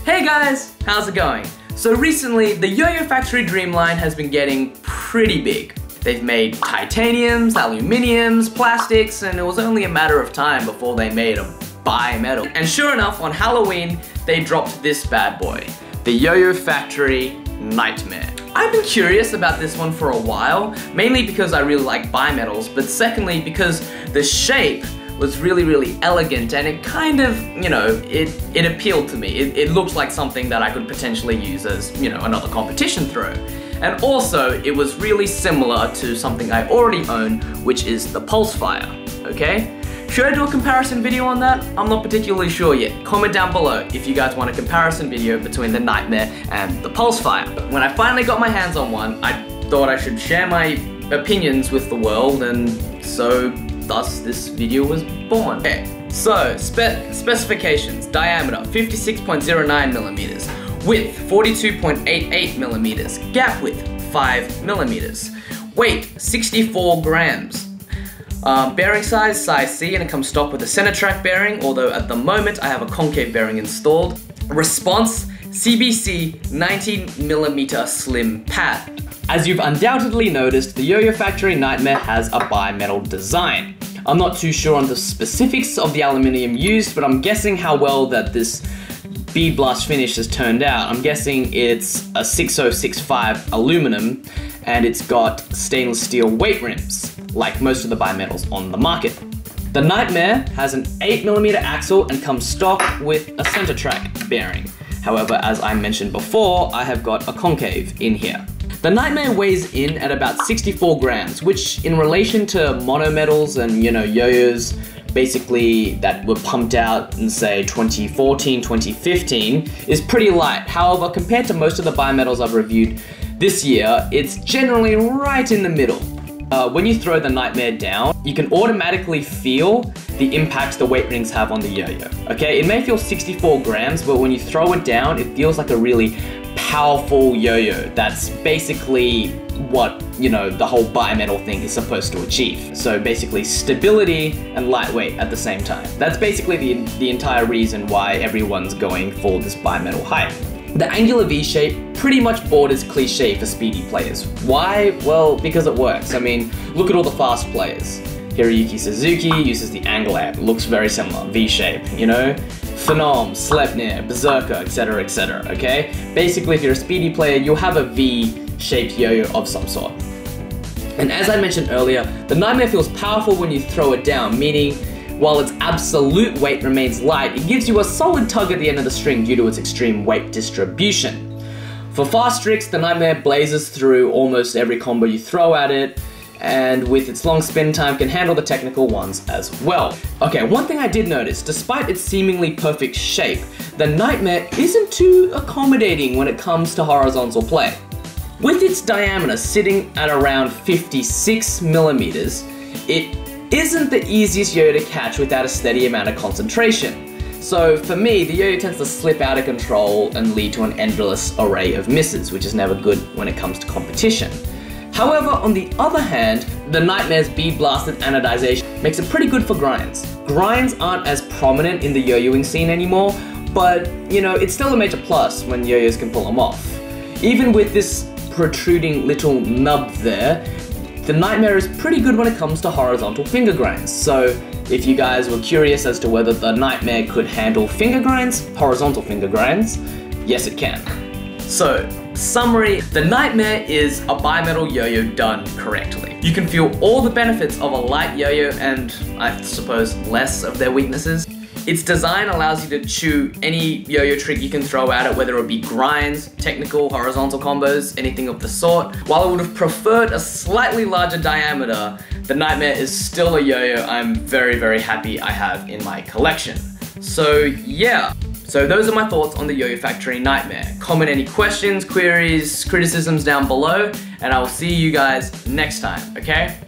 Hey guys, how's it going? So recently, the Yoyofactory Dreamline has been getting pretty big. They've made titaniums, aluminiums, plastics, and it was only a matter of time before they made a bi-metal. And sure enough, on Halloween, they dropped this bad boy, the Yoyofactory Nightmare. I've been curious about this one for a while, mainly because I really like bi-metals, but secondly because the shape was really elegant and it kind of, you know, it appealed to me. It looked like something that I could potentially use as, you know, another competition throw. And also, it was really similar to something I already own, which is the Pulsefire, okay? Should I do a comparison video on that? I'm not particularly sure yet. Comment down below if you guys want a comparison video between the Nightmare and the Pulsefire. When I finally got my hands on one, I thought I should share my opinions with the world, and so thus this video was born. Okay, so specifications: diameter 56.09 millimeters, width 42.88 millimeters, gap width 5 millimeters, weight 64 grams. Bearing size C, and it comes stock with a center track bearing, although at the moment I have a concave bearing installed. Response, CBC 90mm slim pad. As you've undoubtedly noticed, the Yoyofactory Nightmare has a bi-metal design. I'm not too sure on the specifics of the aluminium used, but I'm guessing how well that this bead blast finish has turned out. I'm guessing it's a 6065 aluminum, and it's got stainless steel weight rims, like most of the bi-metals on the market. The Nightmare has an 8mm axle and comes stock with a center track bearing. However, as I mentioned before, I have got a concave in here. The Nightmare weighs in at about 64 grams, which in relation to monometals and, you know, yo-yos, basically that were pumped out in, say, 2014, 2015, is pretty light. However, compared to most of the bi-metals I've reviewed this year, it's generally right in the middle. When you throw the Nightmare down, you can automatically feel the impact the weight rings have on the yo-yo. Okay, it may feel 64 grams, but when you throw it down, it feels like a really powerful yo-yo. That's basically what, you know, the whole bi-metal thing is supposed to achieve. So basically stability and lightweight at the same time. That's basically the entire reason why everyone's going for this bi-metal hype. The angular V-shape pretty much borders cliche for speedy players. Why? Well, because it works. I mean, look at all the fast players. Hiroyuki Suzuki uses the angular, it looks very similar, V-shape, you know? Phenom, Sleipnir, Berserker, etc, okay? Basically, if you're a speedy player, you'll have a V-shaped yo-yo of some sort. And as I mentioned earlier, the Nightmare feels powerful when you throw it down, meaning while its absolute weight remains light, it gives you a solid tug at the end of the string due to its extreme weight distribution. For fast tricks, the Nightmare blazes through almost every combo you throw at it, and with its long spin time can handle the technical ones as well. Okay, one thing I did notice, despite its seemingly perfect shape, the Nightmare isn't too accommodating when it comes to horizontal play. With its diameter sitting at around 56 millimeters, it isn't the easiest yo-yo to catch without a steady amount of concentration. So for me, the yo-yo tends to slip out of control and lead to an endless array of misses, which is never good when it comes to competition. However, on the other hand, the Nightmare's bead blasted anodization makes it pretty good for grinds. Grinds aren't as prominent in the yo-yoing scene anymore, but, you know, it's still a major plus when yo-yos can pull them off. Even with this protruding little nub there, the Nightmare is pretty good when it comes to horizontal finger grinds. So if you guys were curious as to whether the Nightmare could handle finger grinds, horizontal finger grinds, yes it can. So, summary, the Nightmare is a bi-metal yo-yo done correctly. You can feel all the benefits of a light yo-yo and, I suppose, less of their weaknesses. Its design allows you to chew any yo-yo trick you can throw at it, whether it be grinds, technical, horizontal combos, anything of the sort. While I would have preferred a slightly larger diameter, the Nightmare is still a yo-yo I'm very happy I have in my collection. So yeah. So those are my thoughts on the Yoyofactory Nightmare. Comment any questions, queries, criticisms down below, and I will see you guys next time, okay?